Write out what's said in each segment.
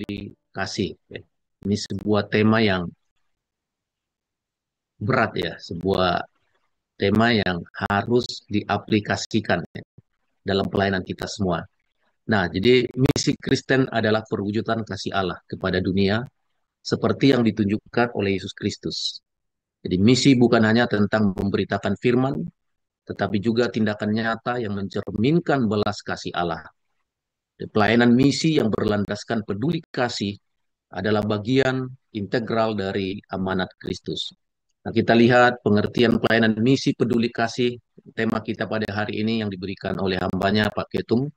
peduli kasih. Ini sebuah tema yang berat ya, sebuah tema yang harus diaplikasikan ya, dalam pelayanan kita semua. Nah, jadi misi Kristen adalah perwujudan kasih Allah kepada dunia seperti yang ditunjukkan oleh Yesus Kristus. Jadi misi bukan hanya tentang memberitakan firman, tetapi juga tindakan nyata yang mencerminkan belas kasih Allah. Pelayanan misi yang berlandaskan peduli kasih adalah bagian integral dari amanat Kristus. Nah, kita lihat pengertian pelayanan misi peduli kasih, tema kita pada hari ini yang diberikan oleh hambanya Pak Ketum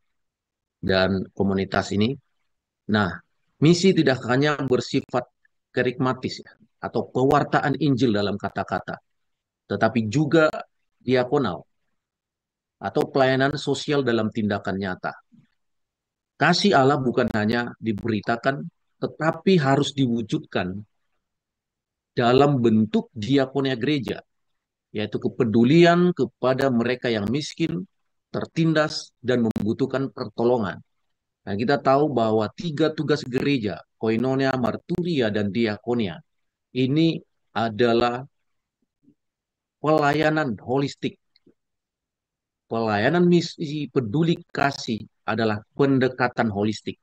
dan komunitas ini. Nah, misi tidak hanya bersifat kerikmatis ya, atau pewartaan Injil dalam kata-kata, tetapi juga diakonal atau pelayanan sosial dalam tindakan nyata. Kasih Allah bukan hanya diberitakan, tetapi harus diwujudkan dalam bentuk diakonia gereja, yaitu kepedulian kepada mereka yang miskin, tertindas, dan membutuhkan pertolongan. Nah, kita tahu bahwa tiga tugas gereja, koinonia, marturia, dan diakonia, ini adalah pelayanan holistik. Pelayanan misi peduli kasih adalah pendekatan holistik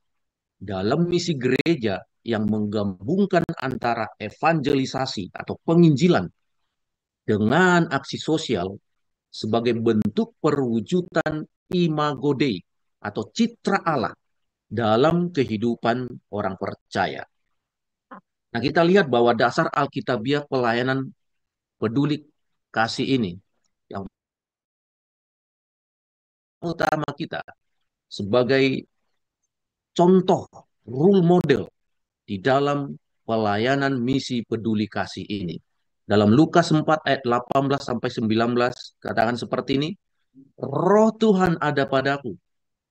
dalam misi gereja yang menggabungkan antara evangelisasi atau penginjilan dengan aksi sosial sebagai bentuk perwujudan imago Dei atau citra Allah dalam kehidupan orang percaya. Nah, kita lihat bahwa dasar Alkitabiah pelayanan peduli kasih ini yang utama kita sebagai contoh role model di dalam pelayanan misi peduli kasih ini. Dalam Lukas 4 ayat 18 sampai 19 katakan seperti ini, Roh Tuhan ada padaku,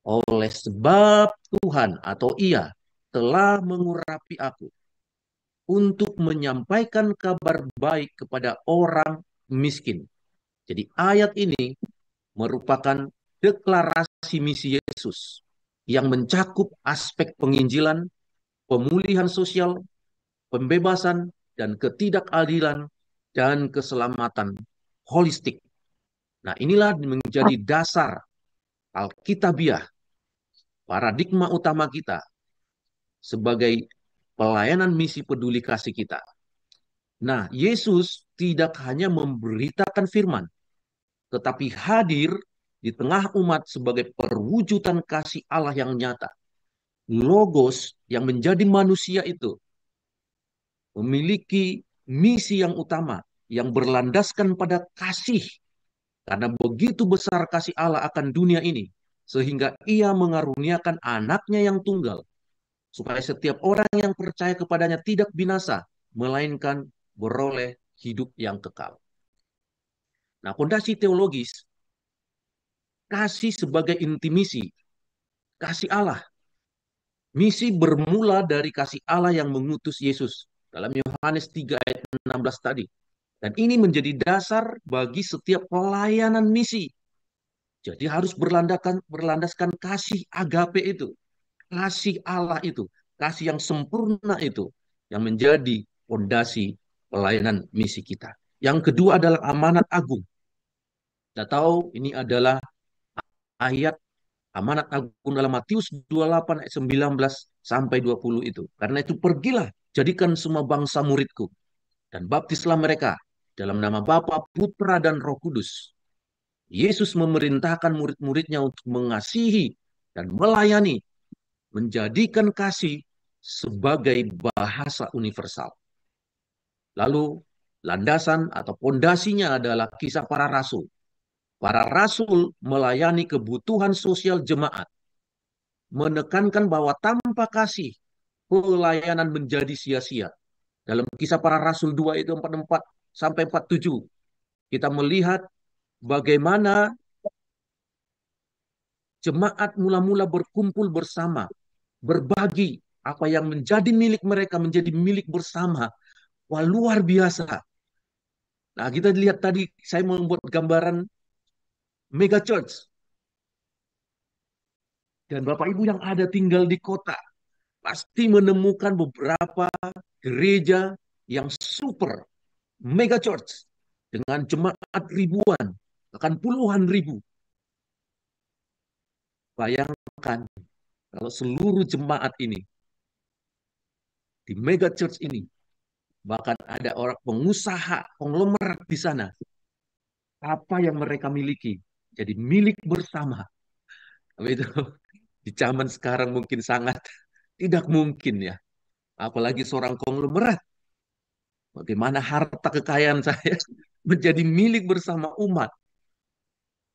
oleh sebab Tuhan atau Ia telah mengurapi aku untuk menyampaikan kabar baik kepada orang miskin. Jadi ayat ini merupakan deklarasi misi Yesus yang mencakup aspek penginjilan, pemulihan sosial, pembebasan, dan ketidakadilan dan keselamatan holistik. Nah, inilah menjadi dasar Alkitabiah, paradigma utama kita sebagai pelayanan misi peduli kasih kita. Nah, Yesus tidak hanya memberitakan firman, tetapi hadir di tengah umat sebagai perwujudan kasih Allah yang nyata. Logos yang menjadi manusia itu memiliki misi yang utama yang berlandaskan pada kasih. Karena begitu besar kasih Allah akan dunia ini, sehingga ia mengaruniakan anaknya yang tunggal, supaya setiap orang yang percaya kepadanya tidak binasa, melainkan beroleh hidup yang kekal. Nah, fondasi teologis, kasih sebagai intimisi, kasih Allah. Misi bermula dari kasih Allah yang mengutus Yesus. Dalam Yohanes 3 ayat 16 tadi. Dan ini menjadi dasar bagi setiap pelayanan misi. Jadi harus berlandaskan kasih agape itu. Kasih Allah itu. Kasih yang sempurna itu. Yang menjadi fondasi pelayanan misi kita. Yang kedua adalah amanat agung. Kita tahu ini adalah ayat amanat agung dalam Matius 28 ayat 19 sampai 20 itu. Karena itu pergilah, jadikan semua bangsa muridku. Dan baptislah mereka dalam nama Bapa, Putra, dan Roh Kudus. Yesus memerintahkan murid-muridnya untuk mengasihi dan melayani, menjadikan kasih sebagai bahasa universal. Lalu landasan atau pondasinya adalah kisah para rasul. Para rasul melayani kebutuhan sosial jemaat, menekankan bahwa tanpa kasih pelayanan menjadi sia-sia. Dalam kisah para rasul 2 itu 44 sampai 47 kita melihat bagaimana jemaat mula-mula berkumpul bersama, berbagi apa yang menjadi milik mereka menjadi milik bersama. Wah, luar biasa. Nah, kita lihat tadi saya membuat gambaran mega church dan Bapak Ibu yang ada tinggal di kota. pasti menemukan beberapa gereja yang super, mega church, dengan jemaat ribuan, bahkan puluhan ribu. Bayangkan kalau seluruh jemaat ini, di mega church ini, bahkan ada orang pengusaha, konglomerat di sana, apa yang mereka miliki jadi milik bersama. Itu di zaman sekarang mungkin sangat tidak mungkin ya. Apalagi seorang konglomerat. Bagaimana harta kekayaan saya menjadi milik bersama umat.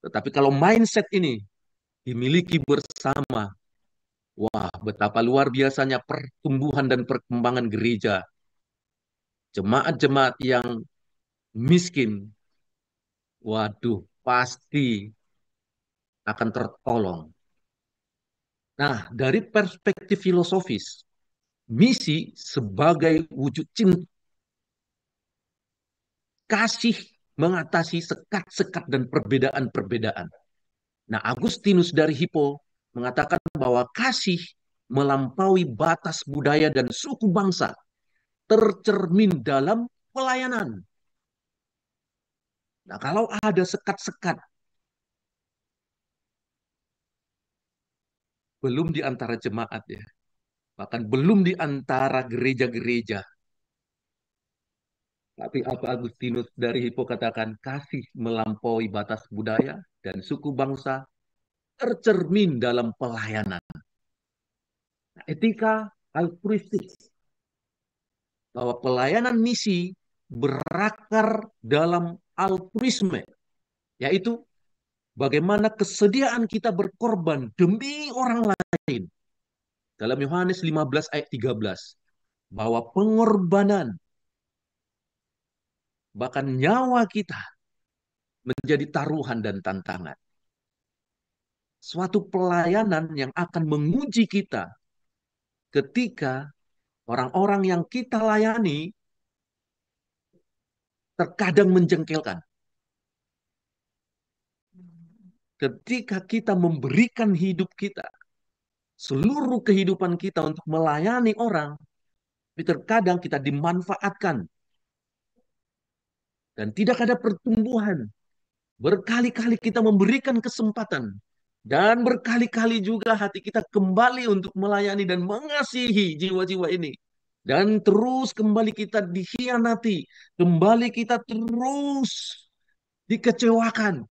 Tetapi kalau mindset ini dimiliki bersama, wah betapa luar biasanya pertumbuhan dan perkembangan gereja. Jemaat-jemaat yang miskin, waduh pasti akan tertolong. Nah, dari perspektif filosofis, misi sebagai wujud cinta, kasih mengatasi sekat-sekat dan perbedaan-perbedaan. Nah, Agustinus dari Hippo mengatakan bahwa kasih melampaui batas budaya dan suku bangsa, tercermin dalam pelayanan. Nah, kalau ada sekat-sekat, belum di antara jemaat ya, bahkan belum di antara gereja-gereja. Tapi apa Agustinus dari Hippo katakan, kasih melampaui batas budaya dan suku bangsa, tercermin dalam pelayanan. Nah, etika altruistik, bahwa pelayanan misi berakar dalam altruisme, yaitu bagaimana kesediaan kita berkorban demi orang lain. Dalam Yohanes 15 ayat 13, bahwa pengorbanan, bahkan nyawa kita menjadi taruhan dan tantangan. Suatu pelayanan yang akan menguji kita ketika orang-orang yang kita layani terkadang menjengkelkan. Ketika kita memberikan hidup kita, seluruh kehidupan kita untuk melayani orang, tapi terkadang kita dimanfaatkan dan tidak ada pertumbuhan. Berkali-kali kita memberikan kesempatan dan berkali-kali juga hati kita kembali untuk melayani dan mengasihi jiwa-jiwa ini. Dan terus kembali kita dikhianati, kembali kita terus dikecewakan.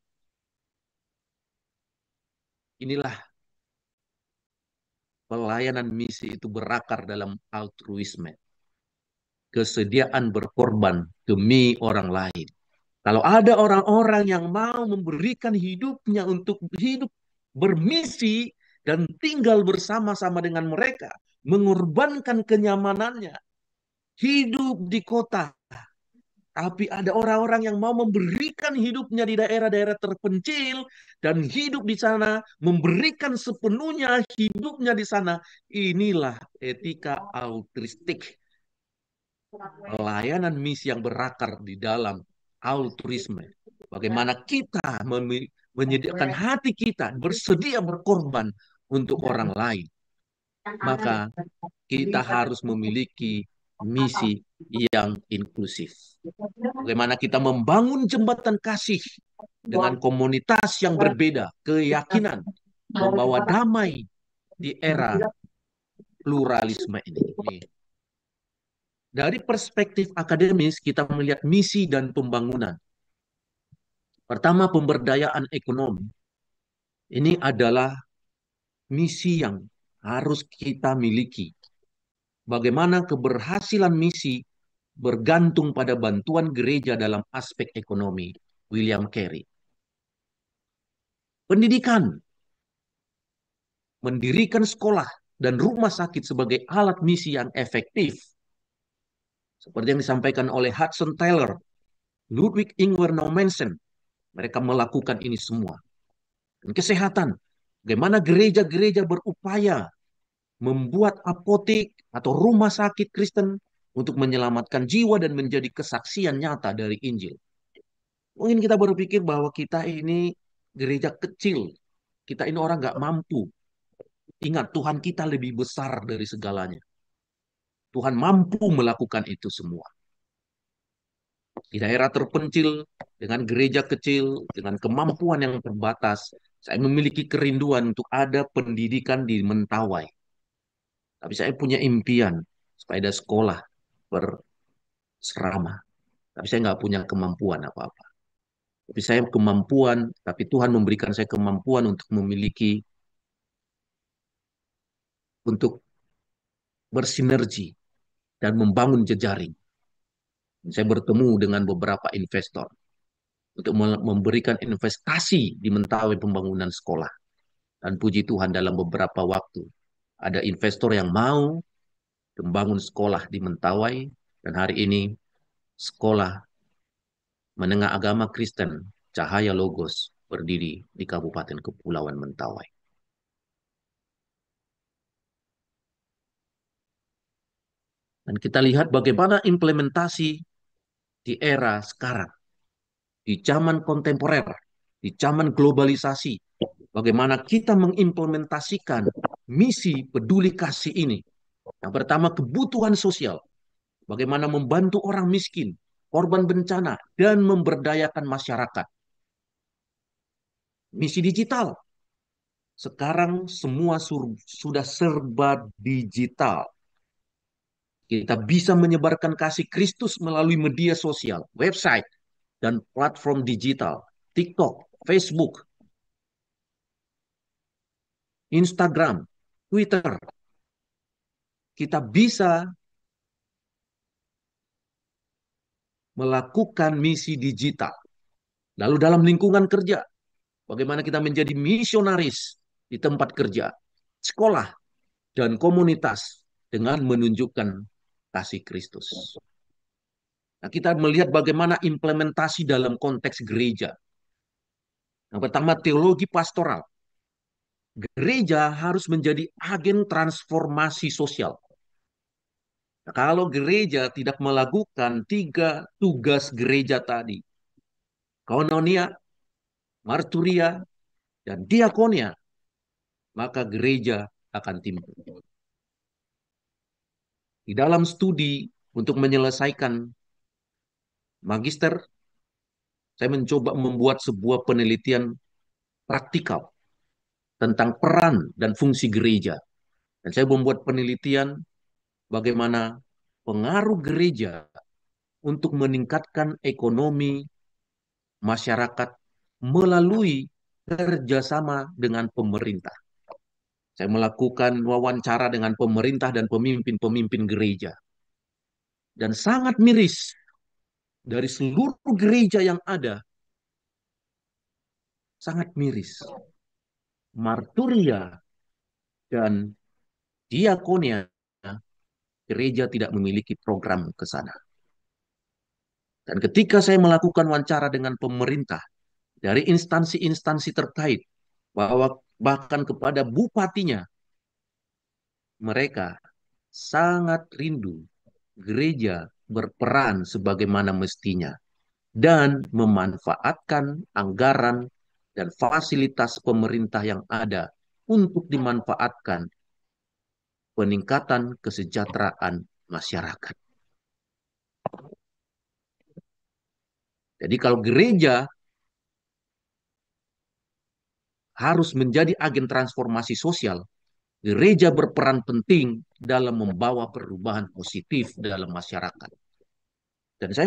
Inilah pelayanan misi itu berakar dalam altruisme. Kesediaan berkorban demi orang lain. Kalau ada orang-orang yang mau memberikan hidupnya untuk hidup bermisi dan tinggal bersama-sama dengan mereka, mengorbankan kenyamanannya, hidup di kota, tapi ada orang-orang yang mau memberikan hidupnya di daerah-daerah terpencil dan hidup di sana, memberikan sepenuhnya hidupnya di sana. Inilah etika altruistik, pelayanan misi yang berakar di dalam altruisme. Bagaimana kita menyediakan hati kita bersedia berkorban untuk orang lain. Maka kita harus memiliki misi yang inklusif. Bagaimana kita membangun jembatan kasih dengan komunitas yang berbeda, keyakinan membawa damai di era pluralisme ini. Dari perspektif akademis, kita melihat misi dan pembangunan. Pertama, pemberdayaan ekonomi. Ini adalah misi yang harus kita miliki. Bagaimana keberhasilan misi bergantung pada bantuan gereja dalam aspek ekonomi. William Carey. Pendidikan. Mendirikan sekolah dan rumah sakit sebagai alat misi yang efektif. Seperti yang disampaikan oleh Hudson Taylor, Ludwig Ingwer Nommensen. Mereka melakukan ini semua. Dan kesehatan. Bagaimana gereja-gereja berupaya membuat apotek atau rumah sakit Kristen untuk menyelamatkan jiwa dan menjadi kesaksian nyata dari Injil. Mungkin kita berpikir bahwa kita ini gereja kecil. Kita ini orang nggak mampu. Ingat, Tuhan kita lebih besar dari segalanya. Tuhan mampu melakukan itu semua. Di daerah terpencil, dengan gereja kecil, dengan kemampuan yang terbatas, saya memiliki kerinduan untuk ada pendidikan di Mentawai. Tapi saya punya impian supaya ada sekolah berserama. Tapi saya nggak punya kemampuan apa-apa. Tapi saya kemampuan, tapi Tuhan memberikan saya kemampuan untuk memiliki, untuk bersinergi dan membangun jejaring. Saya bertemu dengan beberapa investor untuk memberikan investasi di Mentawai pembangunan sekolah. Dan puji Tuhan dalam beberapa waktu ada investor yang mau membangun sekolah di Mentawai, dan hari ini sekolah menengah agama Kristen Cahaya Logos berdiri di Kabupaten Kepulauan Mentawai. Dan kita lihat bagaimana implementasi di era sekarang, di zaman kontemporer, di zaman globalisasi, bagaimana kita mengimplementasikan misi peduli kasih ini. Yang pertama, kebutuhan sosial, bagaimana membantu orang miskin, korban bencana, dan memberdayakan masyarakat. Misi digital, sekarang semua sudah serba digital. Kita bisa menyebarkan kasih Kristus melalui media sosial, website, dan platform digital, TikTok, Facebook, Instagram, Twitter. Kita bisa melakukan misi digital. Lalu dalam lingkungan kerja, bagaimana kita menjadi misionaris di tempat kerja, sekolah, dan komunitas dengan menunjukkan kasih Kristus. Nah, kita melihat bagaimana implementasi dalam konteks gereja. Yang pertama, teologi pastoral. Gereja harus menjadi agen transformasi sosial. Nah, kalau gereja tidak melakukan tiga tugas gereja tadi, koinonia, marturia, dan diakonia, maka gereja akan timbul. Di dalam studi untuk menyelesaikan magister, saya mencoba membuat sebuah penelitian praktikal tentang peran dan fungsi gereja. Dan saya membuat penelitian bagaimana pengaruh gereja untuk meningkatkan ekonomi masyarakat melalui kerjasama dengan pemerintah. Saya melakukan wawancara dengan pemerintah dan pemimpin-pemimpin gereja. Dan sangat miris, dari seluruh gereja yang ada, sangat miris. Marturia dan diakonia, gereja tidak memiliki program ke sana. Dan ketika saya melakukan wawancara dengan pemerintah, dari instansi-instansi terkait, bahwa bahkan kepada bupatinya, mereka sangat rindu gereja berperan sebagaimana mestinya dan memanfaatkan anggaran dan fasilitas pemerintah yang ada untuk dimanfaatkan peningkatan kesejahteraan masyarakat. Jadi kalau gereja harus menjadi agen transformasi sosial, gereja berperan penting dalam membawa perubahan positif dalam masyarakat. Dan saya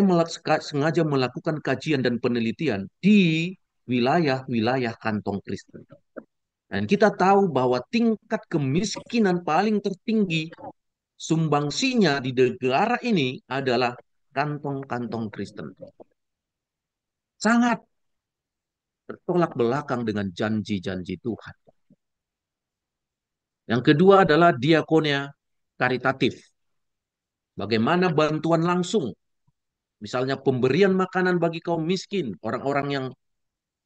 sengaja melakukan kajian dan penelitian di wilayah-wilayah kantong Kristen. Dan kita tahu bahwa tingkat kemiskinan paling tertinggi sumbangsinya di negara ini adalah kantong-kantong Kristen. Sangat bertolak belakang dengan janji-janji Tuhan. Yang kedua adalah diakonia karitatif. Bagaimana bantuan langsung, misalnya pemberian makanan bagi kaum miskin, orang-orang yang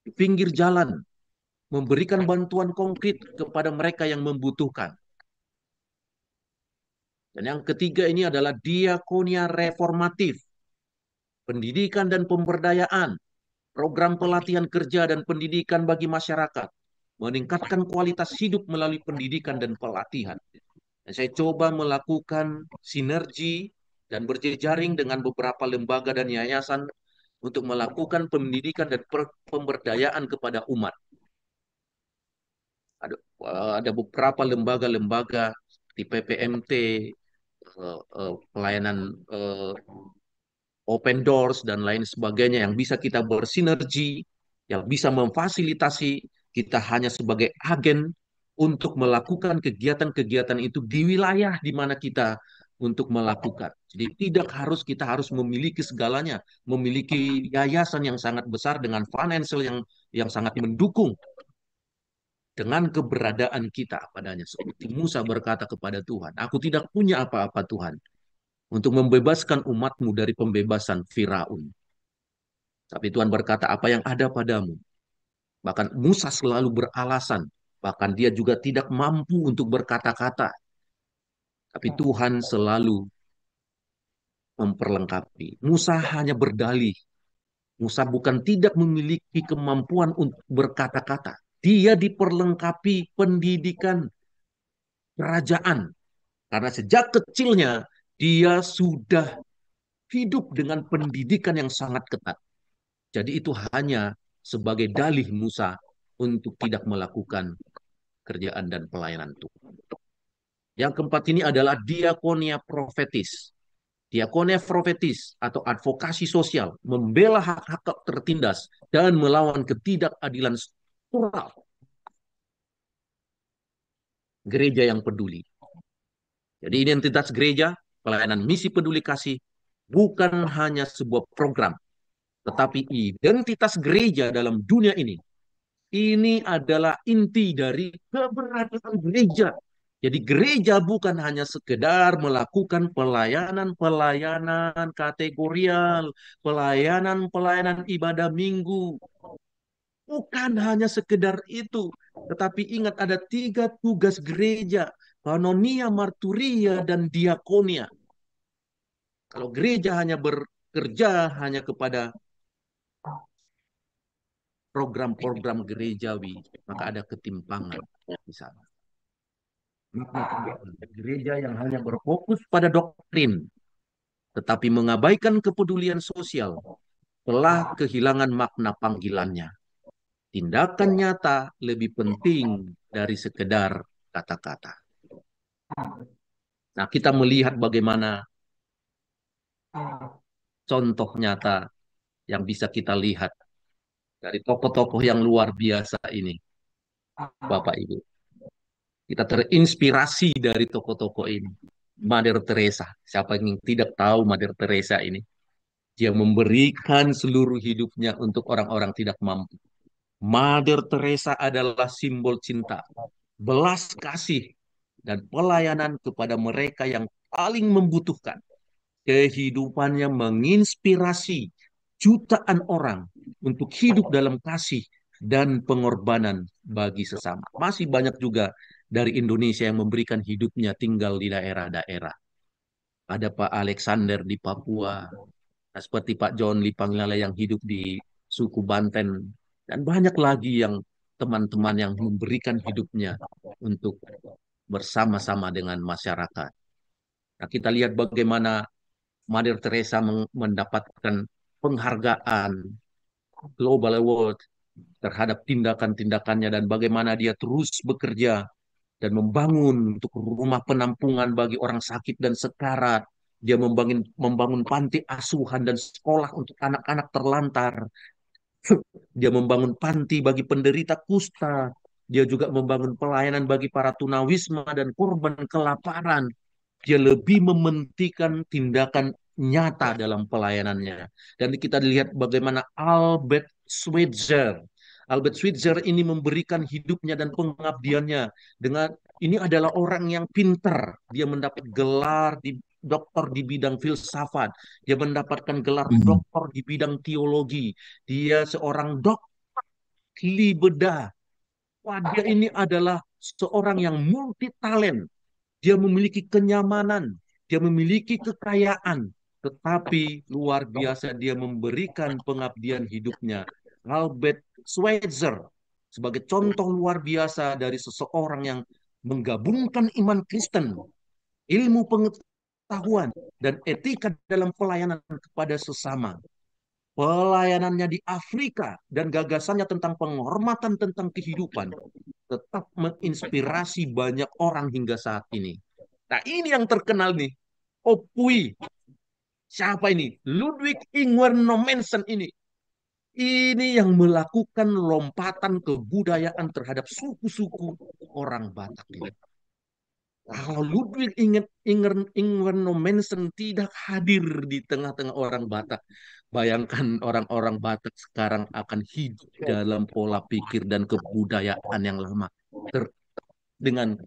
di pinggir jalan, memberikan bantuan konkret kepada mereka yang membutuhkan. Dan yang ketiga ini adalah diakonia reformatif, pendidikan dan pemberdayaan, program pelatihan kerja dan pendidikan bagi masyarakat, meningkatkan kualitas hidup melalui pendidikan dan pelatihan. Dan saya coba melakukan sinergi dan berjejaring dengan beberapa lembaga dan yayasan untuk melakukan pendidikan dan pemberdayaan kepada umat. Ada, ada beberapa lembaga-lembaga seperti PPMT, pelayanan open doors dan lain sebagainya yang bisa kita bersinergi, yang bisa memfasilitasi kita hanya sebagai agen untuk melakukan kegiatan-kegiatan itu di wilayah di mana kita untuk melakukan. Jadi tidak harus kita harus memiliki segalanya, memiliki yayasan yang sangat besar dengan financial yang sangat mendukung dengan keberadaan kita padanya. Seperti Musa berkata kepada Tuhan, aku tidak punya apa-apa Tuhan untuk membebaskan umatmu dari pembebasan Firaun. Tapi Tuhan berkata, apa yang ada padamu? Bahkan Musa selalu beralasan. Bahkan dia juga tidak mampu untuk berkata-kata. Tapi Tuhan selalu memperlengkapi. Musa hanya berdalih. Musa bukan tidak memiliki kemampuan untuk berkata-kata. Dia diperlengkapi pendidikan kerajaan. Karena sejak kecilnya dia sudah hidup dengan pendidikan yang sangat ketat. Jadi itu hanya sebagai dalih Musa untuk tidak melakukan kerjaan dan pelayanan Tuhan. Yang keempat ini adalah diakonia profetis. Diakonia profetis atau advokasi sosial, membela hak-hak tertindas dan melawan ketidakadilan struktural. Gereja yang peduli. Jadi identitas gereja, pelayanan misi peduli kasih, bukan hanya sebuah program, tetapi identitas gereja dalam dunia ini adalah inti dari keberadaan gereja. Jadi gereja bukan hanya sekedar melakukan pelayanan-pelayanan kategorial, pelayanan-pelayanan ibadah minggu. Bukan hanya sekedar itu. Tetapi ingat ada 3 tugas gereja. Koinonia, marturia, dan diakonia. Kalau gereja hanya bekerja hanya kepada program-program gerejawi, maka ada ketimpangan di sana. Gereja yang hanya berfokus pada doktrin, tetapi mengabaikan kepedulian sosial, telah kehilangan makna panggilannya. Tindakan nyata lebih penting dari sekedar kata-kata. Nah, kita melihat bagaimana contoh nyata yang bisa kita lihat dari tokoh-tokoh yang luar biasa ini, Bapak Ibu. Kita terinspirasi dari tokoh-tokoh ini. Mother Teresa. Siapa yang tidak tahu Mother Teresa ini? Dia memberikan seluruh hidupnya untuk orang-orang tidak mampu. Mother Teresa adalah simbol cinta, belas kasih, dan pelayanan kepada mereka yang paling membutuhkan. Kehidupannya menginspirasi jutaan orang untuk hidup dalam kasih dan pengorbanan bagi sesama. Masih banyak juga dari Indonesia yang memberikan hidupnya tinggal di daerah-daerah. Ada Pak Alexander di Papua, seperti Pak John Lipanglala yang hidup di suku Banten, dan banyak lagi yang teman-teman yang memberikan hidupnya untuk bersama-sama dengan masyarakat. Nah, kita lihat bagaimana Mother Teresa mendapatkan penghargaan Global Award terhadap tindakan-tindakannya dan bagaimana dia terus bekerja dan membangun untuk rumah penampungan bagi orang sakit dan sekarat. Dia membangun panti asuhan dan sekolah untuk anak-anak terlantar. Dia membangun panti bagi penderita kusta. Dia juga membangun pelayanan bagi para tunawisma dan korban kelaparan. Dia lebih mementingkan tindakan nyata dalam pelayanannya. Dan kita lihat bagaimana Albert Schweitzer. Albert Schweitzer ini memberikan hidupnya dan pengabdiannya dengan ini adalah orang yang pintar. Dia mendapat gelar di doktor di bidang filsafat. Dia mendapatkan gelar doktor di bidang teologi. Dia seorang dokter bedah. Wah, dia ini adalah seorang yang multi talent. Dia memiliki kenyamanan, dia memiliki kekayaan, tetapi luar biasa dia memberikan pengabdian hidupnya. Albert Schweitzer sebagai contoh luar biasa dari seseorang yang menggabungkan iman Kristen, ilmu pengetahuan, dan etika dalam pelayanan kepada sesama. Pelayanannya di Afrika dan gagasannya tentang penghormatan tentang kehidupan tetap menginspirasi banyak orang hingga saat ini. Nah, ini yang terkenal nih. Opui. Siapa ini? Ludwig Ingwer Nommensen ini. Ini yang melakukan lompatan kebudayaan terhadap suku-suku orang Batak ini. Kalau Ludwig Ingwer Nommensen tidak hadir di tengah-tengah orang Batak, bayangkan orang-orang Batak sekarang akan hidup dalam pola pikir dan kebudayaan yang lama dengan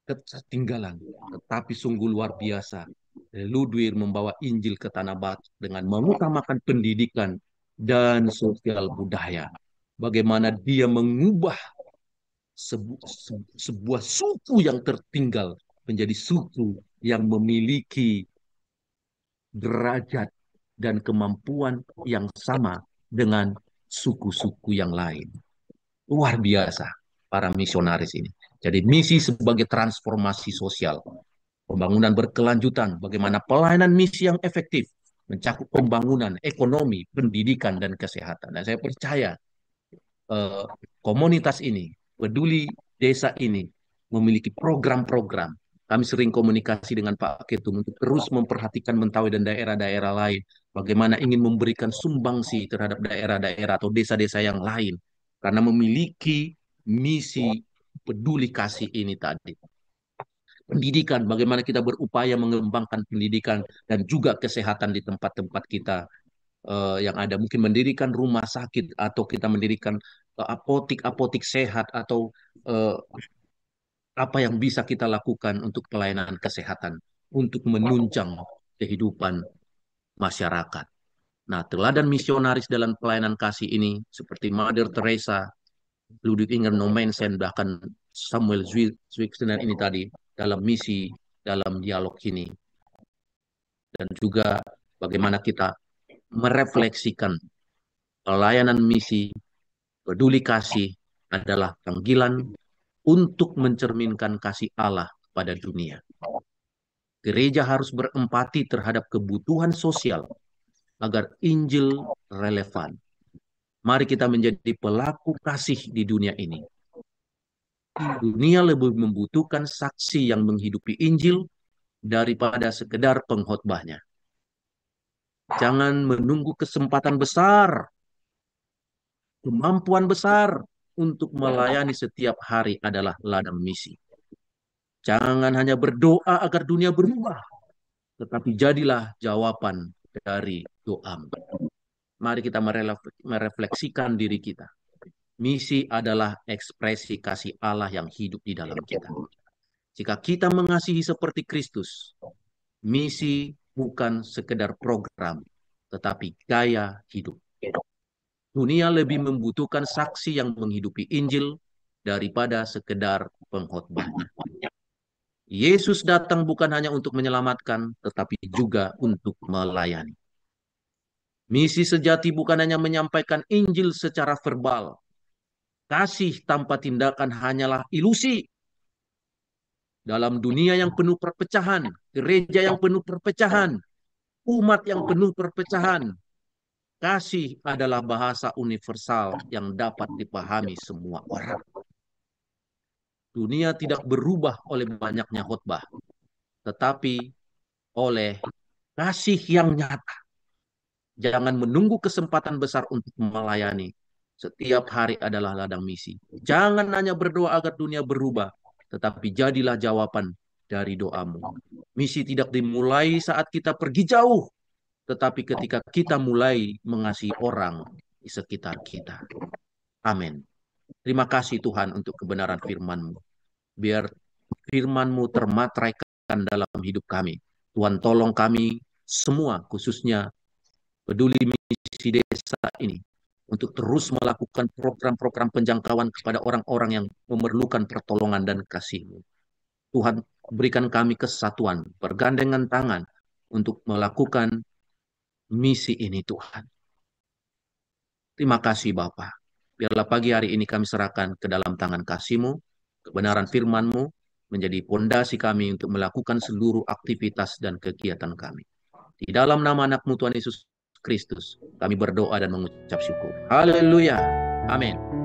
ketinggalan. Tetapi sungguh luar biasa. Ludwig membawa Injil ke tanah Batak dengan mengutamakan pendidikan dan sosial budaya. Bagaimana dia mengubah sebuah suku yang tertinggal menjadi suku yang memiliki derajat dan kemampuan yang sama dengan suku-suku yang lain. Luar biasa para misionaris ini. Jadi misi sebagai transformasi sosial, pembangunan berkelanjutan, bagaimana pelayanan misi yang efektif, mencakup pembangunan ekonomi, pendidikan, dan kesehatan. Dan saya percaya eh, komunitas ini, peduli desa ini, memiliki program-program. Kami sering komunikasi dengan Pak Ketum untuk terus memperhatikan Mentawai dan daerah-daerah lain. Bagaimana ingin memberikan sumbangsi terhadap daerah-daerah atau desa-desa yang lain. Karena memiliki misi peduli kasih ini tadi. Pendidikan, bagaimana kita berupaya mengembangkan pendidikan dan juga kesehatan di tempat-tempat kita yang ada, mungkin mendirikan rumah sakit atau kita mendirikan apotik-apotik sehat atau uh, apa yang bisa kita lakukan untuk pelayanan kesehatan untuk menunjang kehidupan masyarakat. Nah, teladan misionaris dalam pelayanan kasih ini seperti Mother Teresa, Ludwig Inger Nommensen, bahkan Samuel Zwickstener ini tadi dalam misi, dalam dialog ini. Dan juga bagaimana kita merefleksikan pelayanan misi peduli kasih adalah panggilan untuk mencerminkan kasih Allah pada dunia. Gereja harus berempati terhadap kebutuhan sosial agar Injil relevan. Mari kita menjadi pelaku kasih di dunia ini. Dunia lebih membutuhkan saksi yang menghidupi Injil daripada sekedar pengkhotbahnya. Jangan menunggu kesempatan besar, kemampuan besar untuk melayani setiap hari adalah ladang misi. Jangan hanya berdoa agar dunia berubah, tetapi jadilah jawaban dari doamu. Mari kita merefleksikan diri kita. Misi adalah ekspresi kasih Allah yang hidup di dalam kita. Jika kita mengasihi seperti Kristus, misi bukan sekedar program, tetapi gaya hidup. Dunia lebih membutuhkan saksi yang menghidupi Injil daripada sekedar pengkhotbahnya. Yesus datang bukan hanya untuk menyelamatkan, tetapi juga untuk melayani. Misi sejati bukan hanya menyampaikan Injil secara verbal. Kasih tanpa tindakan hanyalah ilusi. Dalam dunia yang penuh perpecahan, gereja yang penuh perpecahan, umat yang penuh perpecahan, kasih adalah bahasa universal yang dapat dipahami semua orang. Dunia tidak berubah oleh banyaknya khotbah, tetapi oleh kasih yang nyata. Jangan menunggu kesempatan besar untuk melayani. Setiap hari adalah ladang misi. Jangan hanya berdoa agar dunia berubah, tetapi jadilah jawaban dari doamu. Misi tidak dimulai saat kita pergi jauh, tetapi ketika kita mulai mengasihi orang di sekitar kita. Amin. Terima kasih Tuhan untuk kebenaran firman-Mu. Biar firman-Mu termateraikan dalam hidup kami. Tuhan tolong kami semua, khususnya peduli misi desa ini, untuk terus melakukan program-program penjangkauan kepada orang-orang yang memerlukan pertolongan dan kasih-Mu. Tuhan, berikan kami kesatuan, bergandengan tangan untuk melakukan misi ini, Tuhan. Terima kasih, Bapak. Biarlah pagi hari ini kami serahkan ke dalam tangan kasih-Mu, kebenaran firman-Mu menjadi pondasi kami untuk melakukan seluruh aktivitas dan kegiatan kami. Di dalam nama anak-Mu Tuhan Yesus Kristus, kami berdoa dan mengucap syukur. Haleluya. Amin.